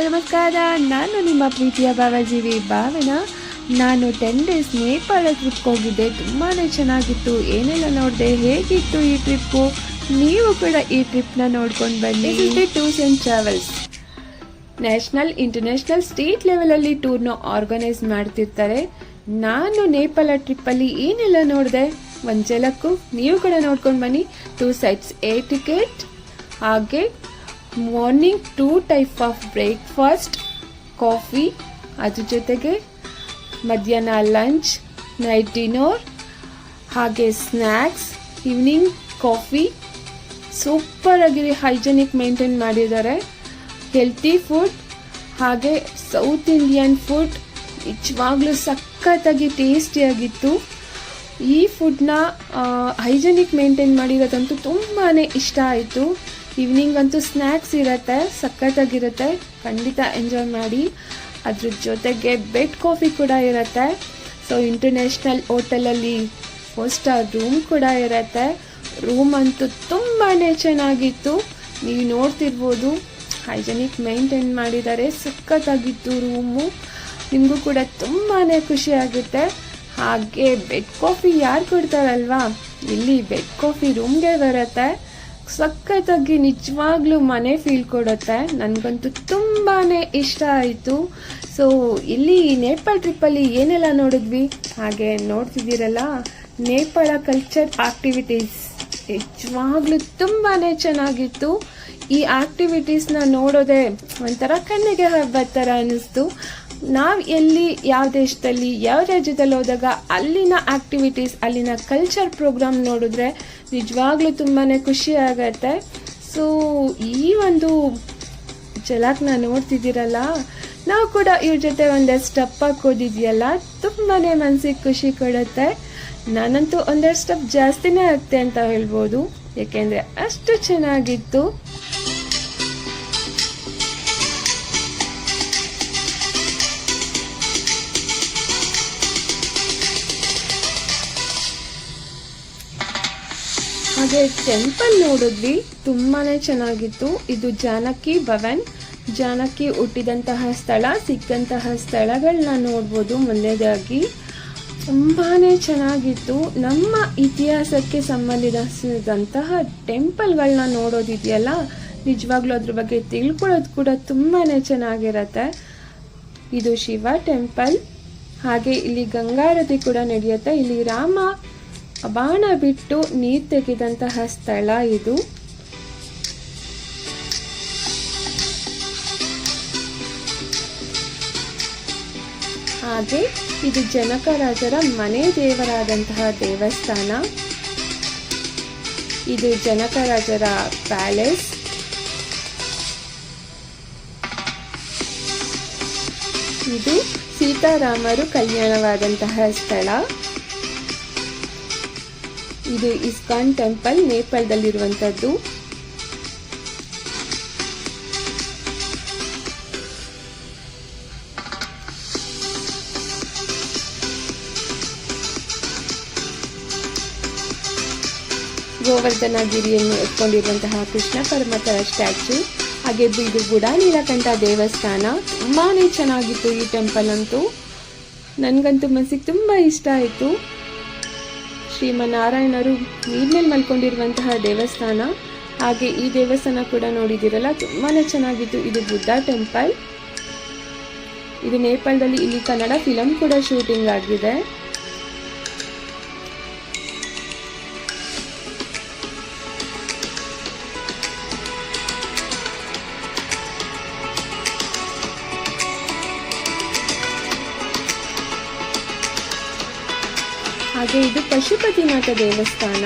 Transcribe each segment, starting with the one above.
ನಮಸ್ಕಾರ. ನಾನು ನಿಮ್ಮ ಪ್ರೀತಿಯ ಭಾವಜೀವಿ ಭಾವನ. ನಾನು 10 days ನೇಪಾಳ ಟ್ರಿಪ್ಗೆ ಹೋಗಿದ್ದೆ. ತುಂಬಾ ಚೆನ್ನಾಗಿತ್ತು. ಏನೆಲ್ಲ ನೋಡಿದೆ, ಹೇಗಿತ್ತು ಈ ಟ್ರಿಪ್ಪು, ನೀವು ಕೂಡ ಈ ಟ್ರಿಪ್ನ ನೋಡ್ಕೊಂಡು ಬನ್ನಿ. Tours and travels national, international, state ಲೆವೆಲಲ್ಲಿ ಟೂರ್ನ ಆರ್ಗನೈಸ್ ಮಾಡ್ತಿರ್ತಾರೆ. ನಾನು ನೇಪಾಳ ಟ್ರಿಪ್ಪಲ್ಲಿ ಏನೆಲ್ಲ ನೋಡಿದೆ ಒಂದು ಝಲಕ್ಕು ನೀವು ಕೂಡ ನೋಡ್ಕೊಂಡು ಬನ್ನಿ. 2 sides ಏರ್ ಟಿಕೆಟ್, ಹಾಗೆ morning 2 type of breakfast, coffee, ಅದ್ರ ಜೊತೆಗೆ ಮಧ್ಯಾಹ್ನ ಲಂಚ್, ನೈಟ್ ಡಿನ್ನರ್, ಹಾಗೆ ಸ್ನ್ಯಾಕ್ಸ್, ಈವ್ನಿಂಗ್ ಕಾಫಿ. ಸೂಪರ್ ಆಗಿ ಹೈಜೆನಿಕ್ ಮೇಂಟೈನ್ ಮಾಡಿದ್ದಾರೆ. ಹೆಲ್ತಿ ಫುಡ್, ಹಾಗೆ ಸೌತ್ ಇಂಡಿಯನ್ ಫುಡ್ ನಿಜವಾಗ್ಲೂ ಸಖತ್ತಾಗಿ ಟೇಸ್ಟಿಯಾಗಿತ್ತು. ಈ ಫುಡ್ನ ಹೈಜೆನಿಕ್ ಮೇಂಟೈನ್ ಮಾಡಿರೋದಂತೂ ತುಂಬಾ ಇಷ್ಟ ಆಯಿತು. ಈವ್ನಿಂಗ್ ಅಂತೂ ಸ್ನ್ಯಾಕ್ಸ್ ಇರುತ್ತೆ, ಸಖತ್ತಾಗಿರುತ್ತೆ, ಖಂಡಿತ ಎಂಜಾಯ್ ಮಾಡಿ. ಅದ್ರ ಜೊತೆಗೆ ಬೆಡ್ ಕಾಫಿ ಕೂಡ ಇರುತ್ತೆ. ಸೊ ಇಂಟರ್ನ್ಯಾಷನಲ್ ಹೋಟೆಲಲ್ಲಿ 4 star ರೂಮ್ ಕೂಡ ಇರುತ್ತೆ. ರೂಮ್ ಅಂತೂ ತುಂಬಾ ಚೆನ್ನಾಗಿತ್ತು, ನೀವು ನೋಡ್ತಿರ್ಬೋದು. ಹೈಜೆನಿಕ್ ಮೇಂಟೈನ್ ಮಾಡಿದ್ದಾರೆ, ಸಖತ್ತಾಗಿತ್ತು ರೂಮು. ನಿಮಗೂ ಕೂಡ ತುಂಬಾ ಖುಷಿ ಆಗುತ್ತೆ. ಹಾಗೆ ಬೆಡ್ ಕಾಫಿ ಯಾರು ಕೊಡ್ತಾರಲ್ವಾ, ಇಲ್ಲಿ ಬೆಡ್ ಕಾಫಿ ರೂಮ್ಗೆ ಬರುತ್ತೆ. ಸಖತ್ತಾಗಿ ನಿಜವಾಗ್ಲೂ ಮನೆ ಫೀಲ್ ಕೊಡುತ್ತೆ. ನನಗಂತೂ ತುಂಬಾ ಇಷ್ಟ ಆಯಿತು. ಸೊ ಇಲ್ಲಿ ನೇಪಾಳ ಟ್ರಿಪ್ಪಲ್ಲಿ ಏನೆಲ್ಲ ನೋಡಿದ್ವಿ, ಹಾಗೆ ನೋಡ್ತಿದ್ದೀರಲ್ಲ ನೇಪಾಳ ಕಲ್ಚರ್ ಆಕ್ಟಿವಿಟೀಸ್ ನಿಜವಾಗ್ಲೂ ತುಂಬಾ ಚೆನ್ನಾಗಿತ್ತು. ಈ ಆಕ್ಟಿವಿಟೀಸ್ನ ನೋಡೋದೇ ಒಂಥರ ಕಣ್ಣಿಗೆ ಹಬ್ಬ ಥರ ಅನ್ನಿಸ್ತು. ನಾವು ಎಲ್ಲಿ, ಯಾವ ದೇಶದಲ್ಲಿ, ಯಾವ ರಾಜ್ಯದಲ್ಲಿ ಹೋದಾಗ ಅಲ್ಲಿನ ಆಕ್ಟಿವಿಟೀಸ್, ಅಲ್ಲಿನ ಕಲ್ಚರ್ ಪ್ರೋಗ್ರಾಮ್ ನೋಡಿದ್ರೆ ನಿಜವಾಗ್ಲೂ ತುಂಬಾ ಖುಷಿ ಆಗತ್ತೆ. ಸೊ ಈ ಒಂದು ಝಲಕ್ನ ನೋಡ್ತಿದ್ದೀರಲ್ಲ, ನಾವು ಕೂಡ ಇವ್ರ ಜೊತೆ ಒಂದಷ್ಟು ಸ್ಟೆಪ್ ಹಾಕೋದಿದೆಯಲ್ಲ, ತುಂಬಾ ಮನಸ್ಸಿಗೆ ಖುಷಿ ಕೊಡುತ್ತೆ. ನಾನಂತೂ ಒಂದೆರಡು ಸ್ಟೆಪ್ ಜಾಸ್ತಿನೇ ಆಗ್ತೆ ಅಂತ ಹೇಳ್ಬೋದು, ಯಾಕೆಂದರೆ ಅಷ್ಟು ಚೆನ್ನಾಗಿತ್ತು. ಹಾಗೆ ಟೆಂಪಲ್ ನೋಡಿದ್ವಿ, ತುಂಬಾ ಚೆನ್ನಾಗಿತ್ತು. ಇದು ಜಾನಕಿ ಭವನ್, ಜಾನಕಿ ಹುಟ್ಟಿದಂತಹ ಸ್ಥಳ, ಸಿಕ್ಕಂತಹ ಸ್ಥಳಗಳನ್ನ ನೋಡ್ಬೋದು. ಮೊದಲನೇದಾಗಿ ತುಂಬಾ ಚೆನ್ನಾಗಿತ್ತು. ನಮ್ಮ ಇತಿಹಾಸಕ್ಕೆ ಸಂಬಂಧಿಸಿದಂತಹ ಟೆಂಪಲ್ಗಳನ್ನ ನೋಡೋದಿದೆಯಲ್ಲ, ನಿಜವಾಗ್ಲೂ ಅದ್ರ ಬಗ್ಗೆ ತಿಳ್ಕೊಳ್ಳೋದು ಕೂಡ ತುಂಬಾ ಚೆನ್ನಾಗಿರುತ್ತೆ. ಇದು ಶಿವ ಟೆಂಪಲ್. ಹಾಗೆ ಇಲ್ಲಿ ಗಂಗಾರತಿ ಕೂಡ ನಡೆಯುತ್ತೆ. ಇಲ್ಲಿ ರಾಮ ಬಾಣ ಬಿಟ್ಟು ನೀರು ತೆಗೆದಂತಹ ಸ್ಥಳ ಇದು. ಹಾಗೆ ಇದು ಜನಕರಾಜರ ಮನೆ ದೇವರಾದಂತಹ ದೇವಸ್ಥಾನ. ಇದು ಜನಕರಾಜರ ಪ್ಯಾಲೇಸ್. ಇದು ಸೀತಾರಾಮರು ಕಲ್ಯಾಣವಾದಂತಹ ಸ್ಥಳ. ಇದು ಇಸ್ಕಾನ್ ಟೆಂಪಲ್, ನೇಪಾಳದಲ್ಲಿರುವಂಥದ್ದು. ಗೋವರ್ಧನಗಿರಿಯನ್ನು ಎತ್ಕೊಂಡಿರುವಂತಹ ಕೃಷ್ಣ ಪರಮಾತ್ಮರ ಸ್ಟ್ಯಾಚ್ಯೂ. ಹಾಗೆ ಇದು ಬುಡಾ ನೀಲಕಂಠ ದೇವಸ್ಥಾನ. ತುಂಬಾ ಚೆನ್ನಾಗಿತ್ತು ಈ ಟೆಂಪಲ್ ಅಂತೂ, ನನಗಂತೂ ಮನಸ್ಸಿಗೆ ತುಂಬ ಇಷ್ಟ ಆಯಿತು. ಶ್ರೀಮನ್ನಾರಾಯಣರು ನೀರಿನಲ್ಲಿ ಮಲ್ಕೊಂಡಿರುವಂತಹ ದೇವಸ್ಥಾನ. ಹಾಗೆ ಈ ದೇವಸ್ಥಾನ ಕೂಡ ನೋಡಿದಿರಲ್ಲ, ತುಂಬಾ ಚೆನ್ನಾಗಿತ್ತು. ಇದು ಬುದ್ಧ ಟೆಂಪಲ್. ಇದು ನೇಪಾಳದಲ್ಲಿ, ಇಲ್ಲಿ ಕನ್ನಡ ಫಿಲಮ್ ಕೂಡ ಶೂಟಿಂಗ್ ಆಗಿದೆ. ಹಾಗೆ ಇದು ಪಶುಪತಿನಾಥ ದೇವಸ್ಥಾನ,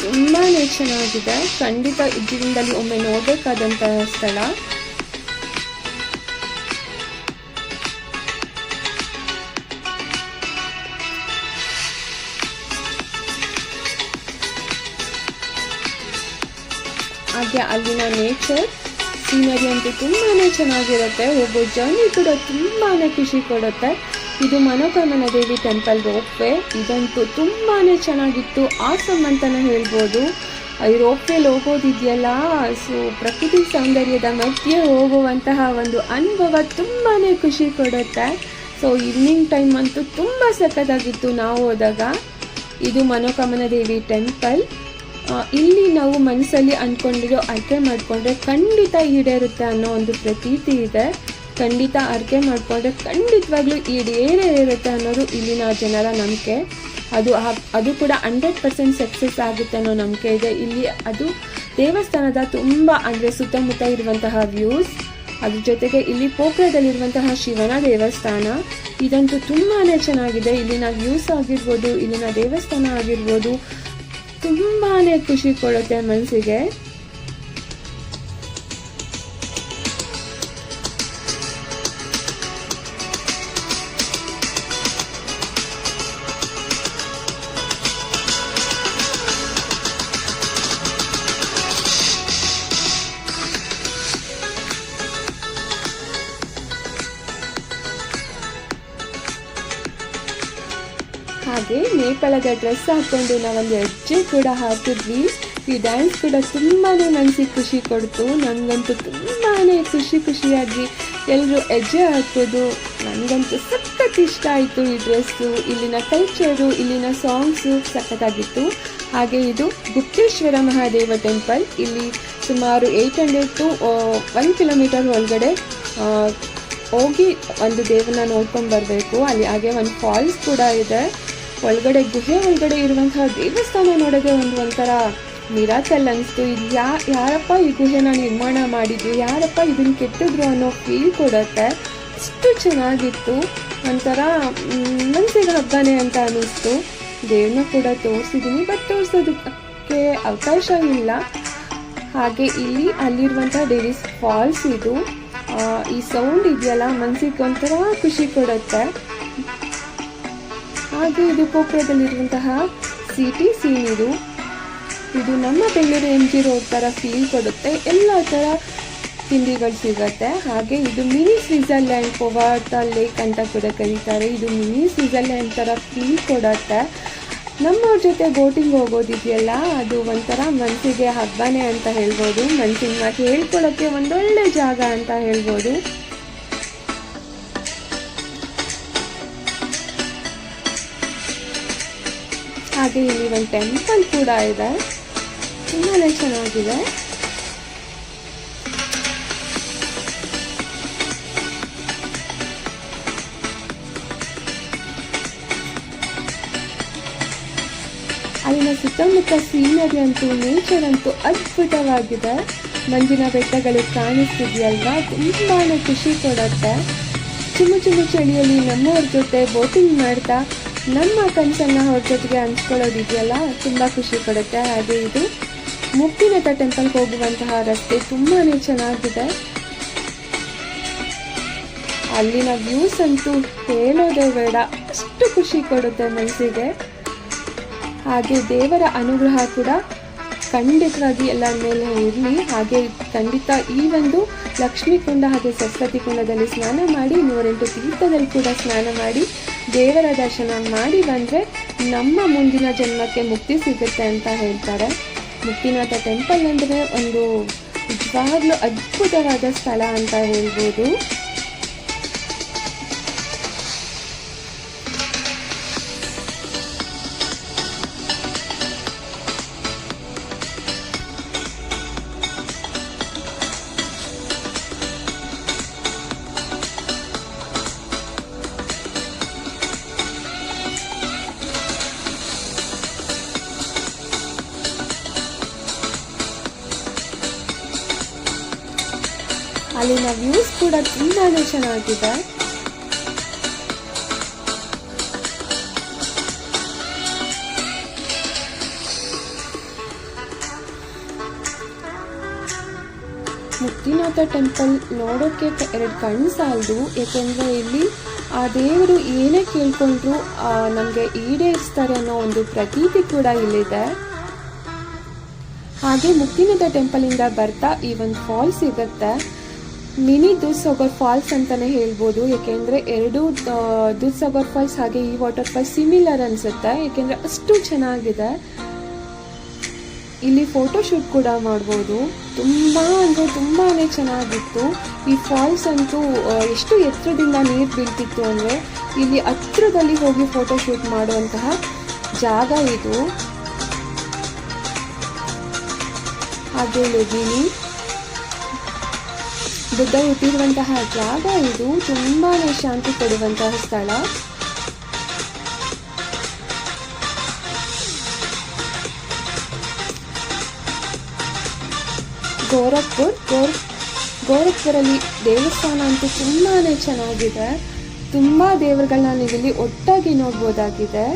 ತುಂಬಾ ಚೆನ್ನಾಗಿದೆ. ಖಂಡಿತ ಜೀವನದಲ್ಲಿ ಒಮ್ಮೆ ನೋಡಬೇಕಾದಂತಹ ಸ್ಥಳ. ಹಾಗೆ ಅಲ್ಲಿನ ನೇಚರ್ ಸೀನರಿ ಅಂತೂ ತುಂಬಾ ಚೆನ್ನಾಗಿರುತ್ತೆ. ಹೋಗೋ ಜರ್ನಿ ಕೂಡ ತುಂಬಾ ಖುಷಿ ಕೊಡುತ್ತೆ. ಇದು ಮನೋಕಾಮನ ದೇವಿ ಟೆಂಪಲ್ ರೋಪ್ ವೇ. ಇದಂತೂ ತುಂಬಾ ಚೆನ್ನಾಗಿತ್ತು, ಆಸಮ್ ಅಂತಲೇ ಹೇಳ್ಬೋದು. ಈ ರೋಪ್ವೇಲಿ ಹೋಗೋದಿದೆಯಲ್ಲ, ಸೊ ಪ್ರಕೃತಿ ಸೌಂದರ್ಯದ ಮಧ್ಯೆ ಹೋಗುವಂತಹ ಒಂದು ಅನುಭವ ತುಂಬಾ ಖುಷಿ ಕೊಡುತ್ತೆ. ಸೊ ಈವ್ನಿಂಗ್ ಟೈಮ್ ಅಂತೂ ತುಂಬ ಸಖತ್ತಾಗಿತ್ತು ನಾವು ಹೋದಾಗ. ಇದು ಮನೋಕಾಮನಾ ದೇವಿ ಟೆಂಪಲ್. ಇಲ್ಲಿ ನಾವು ಮನಸ್ಸಲ್ಲಿ ಅಂದ್ಕೊಂಡಿರೋ ಅರ್ಕೆ ಮಾಡಿಕೊಂಡ್ರೆ ಖಂಡಿತ ಈಡೇರುತ್ತೆ ಅನ್ನೋ ಒಂದು ಪ್ರತೀತಿ ಇದೆ. ಖಂಡಿತ ಅರ್ಕೆ ಮಾಡಿಕೊಂಡ್ರೆ ಖಂಡಿತವಾಗ್ಲೂ ಈಡೇರೇ ಇರುತ್ತೆ ಅನ್ನೋದು ಇಲ್ಲಿನ ಜನರ ನಂಬಿಕೆ. ಅದು ಕೂಡ 100% ಸಕ್ಸಸ್ ಆಗುತ್ತೆ ಅನ್ನೋ ನಂಬಿಕೆ ಇದೆ ಇಲ್ಲಿ. ಅದು ದೇವಸ್ಥಾನದ ತುಂಬ ಅಂದರೆ ಸುತ್ತಮುತ್ತ ಇರುವಂತಹ ವ್ಯೂಸ್, ಅದ್ರ ಜೊತೆಗೆ ಇಲ್ಲಿ ಪೋಖರದಲ್ಲಿರುವಂತಹ ಶಿವನ ದೇವಸ್ಥಾನ, ಇದಂತೂ ತುಂಬಾ ಚೆನ್ನಾಗಿದೆ. ಇಲ್ಲಿನ ವ್ಯೂಸ್ ಆಗಿರ್ಬೋದು, ಇಲ್ಲಿನ ದೇವಸ್ಥಾನ ಆಗಿರ್ಬೋದು, ತುಂಬಾ ಖುಷಿ ಕೊಡುತ್ತೆ ಮನಸ್ಸಿಗೆ. ಹಾಗೆ ನೇಪಾಳದ ಡ್ರೆಸ್ ಹಾಕ್ಕೊಂಡು ನಾವೊಂದು ಹೆಜ್ಜೆ ಕೂಡ ಹಾಕಿದ್ವಿ. ಈ ಡ್ಯಾನ್ಸ್ ಕೂಡ ತುಂಬಾ ಮನಸ್ಸಿಗೆ ಖುಷಿ ಕೊಡ್ತು. ನನಗಂತೂ ತುಂಬಾ ಖುಷಿಯಾಗಿ ಎಲ್ಲರೂ ಹೆಜ್ಜೆ ಹಾಕೋದು ನನಗಂತೂ ಸಖತ್ ಇಷ್ಟ ಆಯಿತು. ಈ ಡ್ರೆಸ್ಸು, ಇಲ್ಲಿನ ಕಲ್ಚರು, ಇಲ್ಲಿನ ಸಾಂಗ್ಸು ಸಖತ್ತಾಗಿತ್ತು. ಹಾಗೆ ಇದು ಗುಪ್ತೇಶ್ವರ ಮಹಾದೇವ ಟೆಂಪಲ್. ಇಲ್ಲಿ ಸುಮಾರು 800 to 1 ಕಿಲೋಮೀಟರ್ ಒಳಗಡೆ ಹೋಗಿ ಒಂದು ದೇವರನ್ನ ನೋಡ್ಕೊಂಡು ಬರಬೇಕು. ಅಲ್ಲಿ ಹಾಗೆ ಒಂದು ಫಾಲ್ಸ್ ಕೂಡ ಇದೆ. ಒಳಗಡೆ ಗುಹೆ ಒಳಗಡೆ ಇರುವಂತಹ ದೇವಸ್ಥಾನ ನೋಡೋದೇ ಒಂಥರ ಮಿರಾಕಲ್ ಅನಿಸ್ತು. ಇದು ಯಾರಪ್ಪ ಈ ಗುಹೆನ ನಿರ್ಮಾಣ ಮಾಡಿದ್ದು, ಯಾರಪ್ಪ ಇದನ್ನು ಕೆತ್ತಿದ್ರು ಅನ್ನೋ ಫೀಲ್ ಕೊಡುತ್ತೆ. ಅಷ್ಟು ಚೆನ್ನಾಗಿತ್ತು. ಒಂಥರ ಮನಸ್ಸಿಗೆ ಹಬ್ಬನೇ ಅಂತ ಅನ್ನಿಸ್ತು. ದೇವ್ರನ್ನ ಕೂಡ ತೋರಿಸಿದ್ದೀನಿ, ಬಟ್ ತೋರಿಸೋದಕ್ಕೆ ಅವಕಾಶ ಇಲ್ಲ. ಹಾಗೆ ಅಲ್ಲಿರುವಂಥ ಡೇವಿಸ್ ಫಾಲ್ಸ್ ಇದು. ಈ ಸೌಂಡ್ ಇದೆಯಲ್ಲ ಮನಸ್ಸಿಗೆ ಒಂಥರ ಖುಷಿ ಕೊಡುತ್ತೆ. ಹಾಗೆ ಇದು ಪೋಖರದಲ್ಲಿರುವಂತಹ ಸಿಟಿ ಸೀನ್. ಇದು ನಮ್ಮ ಬೆಂಗಳೂರು MG ರೋಡ್ ಥರ ಫೀಲ್ ಕೊಡುತ್ತೆ. ಎಲ್ಲ ಥರ ತಿಂಡಿಗಳು ಸಿಗುತ್ತೆ. ಹಾಗೆ ಇದು ಮಿನಿ ಸ್ವಿಟ್ಜರ್ಲ್ಯಾಂಡ್, ಪೊವಾಟ ಲೇಕ್ ಅಂತ ಕೂಡ ಕರೀತಾರೆ. ಇದು ಮಿನಿ ಸ್ವಿಟ್ಜರ್ಲ್ಯಾಂಡ್ ಥರ ಫೀಲ್ ಕೊಡುತ್ತೆ. ನಮ್ಮವ್ರ ಜೊತೆ ಬೋಟಿಂಗ್ ಹೋಗೋದಿದೆಯಲ್ಲ, ಅದು ಒಂಥರ ಮನಸ್ಸಿಗೆ ಹಬ್ಬನೇ ಅಂತ ಹೇಳ್ಬೋದು. ಮನಸ್ಸಿನ ಮಾತು ಹೇಳ್ಕೊಳ್ಳೋಕ್ಕೆ ಒಂದೊಳ್ಳೆ ಜಾಗ ಅಂತ ಹೇಳ್ಬೋದು. ಹಾಗೆ ಇಲ್ಲಿ ಒಂದು ಟೆಂಪಲ್ ಕೂಡ ಇದೆ, ತುಂಬಾ ಚೆನ್ನಾಗಿದೆ. ಅಲ್ಲಿನ ಸುತ್ತಮುತ್ತ ಸೀನರಿ ಅಂತೂ, ನೇಚರ್ ಅಂತೂ ಅದ್ಭುತವಾಗಿದೆ. ಮಂಜಿನ ಬೆಟ್ಟಗಳು ಕಾಣಿಸ್ತಿದೆಯಲ್ವಾ, ತುಂಬಾ ಖುಷಿ ಕೊಡುತ್ತೆ. ಚುಮ್ಮು ಚಳಿಯಲ್ಲಿ ನಮ್ಮವ್ರ ಜೊತೆ ಬೋಟಿಂಗ್ ಮಾಡ್ತಾ ನಮ್ಮ ಕನಸನ್ನು ಅವ್ರ ಜೊತೆಗೆ ಹಂಚ್ಕೊಳ್ಳೋದಿದೆಯಲ್ಲ, ತುಂಬ ಖುಷಿ ಕೊಡುತ್ತೆ. ಹಾಗೆ ಇದು ಮುಕ್ತಿನಾಥ ಟೆಂಪಲ್ಗೆ ಹೋಗುವಂತಹ ರಸ್ತೆ ತುಂಬಾ ಚೆನ್ನಾಗಿದೆ. ಅಲ್ಲಿನ ವ್ಯೂಸ್ ಅಂತೂ ಹೇಳೋದೇ ಬೇಡ, ಅಷ್ಟು ಖುಷಿ ಕೊಡುತ್ತೆ ಮನಸ್ಸಿಗೆ. ಹಾಗೆ ದೇವರ ಅನುಗ್ರಹ ಕೂಡ ಖಂಡಿತವಾಗಿ ಎಲ್ಲರ ಮೇಲೆ ಇರಲಿ. ಹಾಗೆ ಖಂಡಿತ ಈ ಒಂದು ಲಕ್ಷ್ಮೀ ಕುಂಡ ಹಾಗೆ ಸರಸ್ವತಿ ಕುಂಡದಲ್ಲಿ ಸ್ನಾನ ಮಾಡಿ, 108 ತೀರ್ಥದಲ್ಲಿ ಕೂಡ ಸ್ನಾನ ಮಾಡಿ ದೇವರ ದರ್ಶನ ಮಾಡಿ ಬಂದರೆ ನಮ್ಮ ಮುಂದಿನ ಜನ್ಮಕ್ಕೆ ಮುಕ್ತಿ ಸಿಗುತ್ತೆ ಅಂತ ಹೇಳ್ತಾರೆ. ಮುಕ್ತಿನಾಥ ಟೆಂಪಲ್ ಅಂದರೆ ಒಂದು ನಿಜವಾಗ್ಲೂ ಅದ್ಭುತವಾದ ಸ್ಥಳ ಅಂತ ಹೇಳ್ಬೋದು. ಅಲ್ಲಿನ ವ್ಯೂಸ್ ಕೂಡ ತುಂಬಾ ಚೆನ್ನಾಗಿದೆ. ಮುಕ್ತಿನಾಥ ಟೆಂಪಲ್ ನೋಡೋಕ್ಕೆ 2 ಕಣ್ಣು ಸಾಲದು. ಏಕೆಂದರೆ ಇಲ್ಲಿ ಆ ದೇವರು ಏನೇ ಕೇಳ್ಕೊಂಡ್ರು ನಮಗೆ ಈಡೇರಿಸ್ತಾರೆ ಅನ್ನೋ ಒಂದು ಪ್ರತೀತಿ ಕೂಡ ಇಲ್ಲಿದೆ. ಹಾಗೆ ಮುಕ್ತಿನಾಥ ಟೆಂಪಲಿಂದ ಬರ್ತಾ ಈ ಒಂದು ಫಾಲ್ಸ್ ಸಿಗುತ್ತೆ. ಮಿನಿ ದೂದ್ಸಾಗರ್ ಫಾಲ್ಸ್ ಅಂತಲೇ ಹೇಳ್ಬೋದು. ಏಕೆಂದರೆ 2 ದೂದ್ಸಾಗರ್ ಫಾಲ್ಸ್ ಹಾಗೆ ಈ ವಾಟರ್ ಫಾಲ್ಸ್ ಸಿಮಿಲರ್ ಅನಿಸುತ್ತೆ, ಏಕೆಂದರೆ ಅಷ್ಟು ಚೆನ್ನಾಗಿದೆ. ಇಲ್ಲಿ ಫೋಟೋಶೂಟ್ ಕೂಡ ಮಾಡ್ಬೋದು. ತುಂಬ ಅಂದರೆ ತುಂಬಾ ಚೆನ್ನಾಗಿತ್ತು. ಈ ಫಾಲ್ಸ್ ಅಂತೂ ಎಷ್ಟು ಎತ್ತರದಿಂದ ನೀರು ಬೀಳ್ತಿತ್ತು ಅಂದರೆ ಇಲ್ಲಿ ಹತ್ತಿರದಲ್ಲಿ ಹೋಗಿ ಫೋಟೋಶೂಟ್ ಮಾಡುವಂತಹ ಜಾಗ ಇದು. ಹಾಗೆ ಲುಂಬಿನಿ ಬುದ್ಧ ಹುಟ್ಟಿರುವಂತಹ ಜಾಗ ಇದು. ತುಂಬಾ ಶಾಂತಿ ಕೊಡುವಂತಹ ಸ್ಥಳ. ಗೋರಖ್ಪುರಲ್ಲಿ ದೇವಸ್ಥಾನ ಅಂತೂ ತುಂಬಾ ಚೆನ್ನಾಗಿದೆ. ತುಂಬ ದೇವರುಗಳನ್ನ ನೀವಿಲ್ಲಿ ಒಟ್ಟಾಗಿ ನೋಡ್ಬೋದಾಗಿದೆ.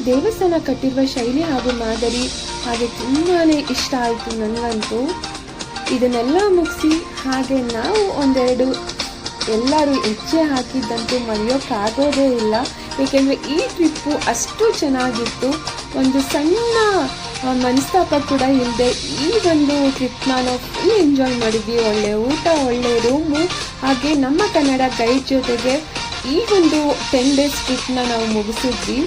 ದೇವಸ್ಥಾನ ಕಟ್ಟಿರುವ ಶೈಲಿ ಹಾಗೂ ಮಾದರಿ ಹಾಗೆ ತುಂಬಾ ಇಷ್ಟ ಆಯಿತು ನನಗಂತೂ. ಇದನ್ನೆಲ್ಲ ಮುಗಿಸಿ ಹಾಗೆ ನಾವು ಒಂದೆರಡು ಎಲ್ಲರೂ ಹೆಜ್ಜೆ ಹಾಕಿದ್ದಂತೂ ಮರೆಯೋಕ್ಕಾಗೋದೇ ಇಲ್ಲ. ಏಕೆಂದರೆ ಈ ಟ್ರಿಪ್ಪು ಅಷ್ಟು ಚೆನ್ನಾಗಿತ್ತು. ಒಂದು ಸಣ್ಣ ಮನಸ್ತಾಪ ಕೂಡ ಇಲ್ಲದೆ ಈ ಒಂದು ಟ್ರಿಪ್ನ ನಾವು ಫುಲ್ ಎಂಜಾಯ್ ಮಾಡಿದ್ವಿ. ಒಳ್ಳೆ ಊಟ, ಒಳ್ಳೆ ರೂಮು, ಹಾಗೆ ನಮ್ಮ ಕನ್ನಡ ಗೈಡ್ ಜೊತೆಗೆ ಈ ಒಂದು 10 days ಟ್ರಿಪ್ನ ನಾವು ಮುಗಿಸಿದ್ವಿ.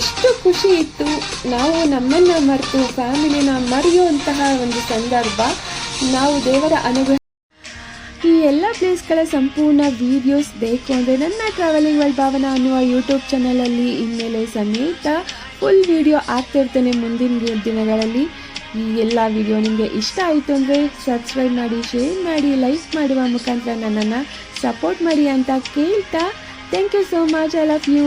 ಎಷ್ಟು ಖುಷಿ ಇತ್ತು. ನಾವು ನಮ್ಮನ್ನು ಮರೆತು ಫ್ಯಾಮಿಲಿನ ಮರೆಯುವಂತಹ ಒಂದು ಸಂದರ್ಭ. ನಾವು ದೇವರ ಅನುಗ್ರಹ. ಈ ಎಲ್ಲ ಪ್ಲೇಸ್ಗಳ ಸಂಪೂರ್ಣ ವಿಡಿಯೋಸ್ ಬೇಕು ಅಂದರೆ ನನ್ನ ಟ್ರಾವೆಲಿಂಗ್ ವರ್ಲ್ಡ್ ಭಾವನಾ ಅನ್ನುವ ಯೂಟ್ಯೂಬ್ ಚಾನಲಲ್ಲಿ ಇನ್ಮೇಲೆ ಸಮೇತ ಫುಲ್ ವಿಡಿಯೋ ಆಗ್ತಿರ್ತೇನೆ ಮುಂದಿನ ದಿನಗಳಲ್ಲಿ. ಈ ಎಲ್ಲ ವಿಡಿಯೋ ನಿಮಗೆ ಇಷ್ಟ ಆಯಿತು ಅಂದರೆ ಸಬ್ಸ್ಕ್ರೈಬ್ ಮಾಡಿ, ಶೇರ್ ಮಾಡಿ, ಲೈಕ್ ಮಾಡುವ ಮುಖಾಂತರ ನನ್ನನ್ನು ಸಪೋರ್ಟ್ ಮಾಡಿ ಅಂತ ಕೇಳ್ತಾ, thank you so much. I love you.